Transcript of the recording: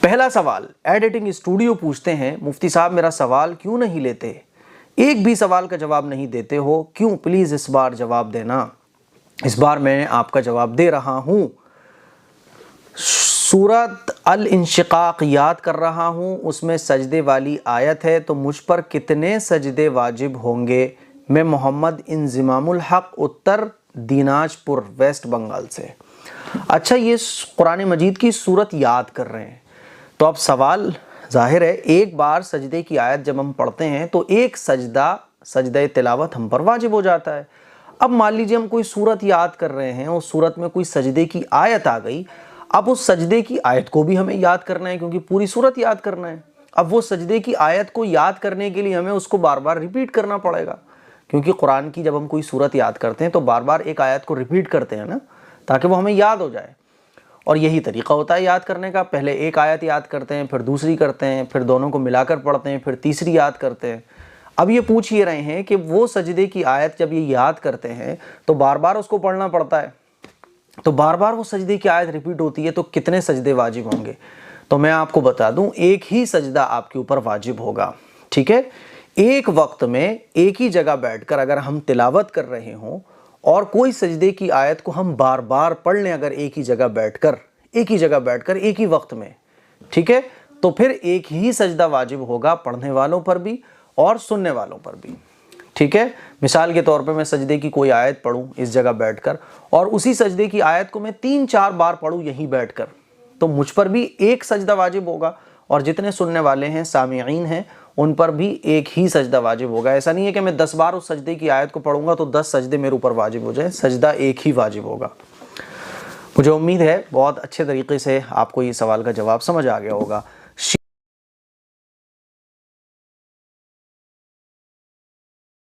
پہلا سوال editing studio پوچھتے ہیں، مفتی صاحب میرا سوال کیوں نہیں لیتے؟ ایک بھی سوال کا جواب نہیں دیتے ہو، کیوں؟ پلیز اس بار جواب دینا۔ اس بار میں آپ کا جواب دے رہا ہوں۔ سورۃ الانشقاق یاد کر رہا ہوں، اس میں سجدے والی آیت ہے، تو مجھ پر کتنے سجدے واجب ہوں گے؟ میں محمد انضمام الحق، اتر دیناج پور، ویسٹ بنگال سے۔ اچھا، یہ قرآن مجید کی سورت یاد کر رہے ہیں، تو اب سوال ظاہر ہے ایک بار سجدے کی آیت جب ہم پڑھتے ہیں تو ایک سجدہ تلاوت ہم پر واجب ہو جاتا ہے۔ اب مان لیجیے ہم کوئی سورت یاد کر رہے ہیں، اس سورت میں کوئی سجدے کی آیت آ گئی، اب اس سجدے کی آیت کو بھی ہمیں یاد کرنا ہے کیونکہ پوری سورت یاد کرنا ہے۔ اب وہ سجدے کی آیت کو یاد کرنے کے لیے ہمیں اس کو بار بار ریپیٹ کرنا پڑے گا، کیونکہ قرآن کی جب ہم کوئی سورت یاد کرتے ہیں تو بار بار ایک آیت کو ریپیٹ کرتے ہیں نا، تاکہ وہ ہمیں یاد ہو جائے۔ اور یہی طریقہ ہوتا ہے یاد کرنے کا، پہلے ایک آیت یاد کرتے ہیں، پھر دوسری کرتے ہیں، پھر دونوں کو ملا کر پڑھتے ہیں، پھر تیسری یاد کرتے ہیں۔ اب یہ پوچھ یہ رہے ہیں کہ وہ سجدے کی آیت جب یہ یاد کرتے ہیں تو بار بار اس کو پڑھنا پڑتا ہے، تو بار بار وہ سجدے کی آیت ریپیٹ ہوتی ہے، تو کتنے سجدے واجب ہوں گے؟ تو میں آپ کو بتا دوں، ایک ہی سجدہ آپ کے اوپر واجب ہوگا، ٹھیک ہے؟ ایک وقت میں ایک ہی جگہ بیٹھ کر اگر ہم تلاوت کر رہے ہوں اور کوئی سجدے کی آیت کو ہم بار بار پڑھ لیں، اگر ایک ہی جگہ بیٹھ کر ایک ہی وقت میں، ٹھیک ہے، تو پھر ایک ہی سجدہ واجب ہوگا پڑھنے والوں پر بھی اور سننے والوں پر بھی، ٹھیک ہے؟ مثال کے طور پہ میں سجدے کی کوئی آیت پڑھوں اس جگہ بیٹھ کر، اور اسی سجدے کی آیت کو میں 3-4 بار پڑھوں یہیں بیٹھ کر، تو مجھ پر بھی ایک سجدہ واجب ہوگا، اور جتنے سننے والے ہیں، سامعین ہیں، ان پر بھی ایک ہی سجدہ واجب ہوگا۔ ایسا نہیں ہے کہ میں 10 بار اس سجدے کی آیت کو پڑھوں گا تو 10 سجدے میرے اوپر واجب ہو جائیں، سجدہ ایک ہی واجب ہوگا۔ مجھے امید ہے بہت اچھے طریقے سے آپ کو یہ سوال کا جواب سمجھ آ گیا ہوگا۔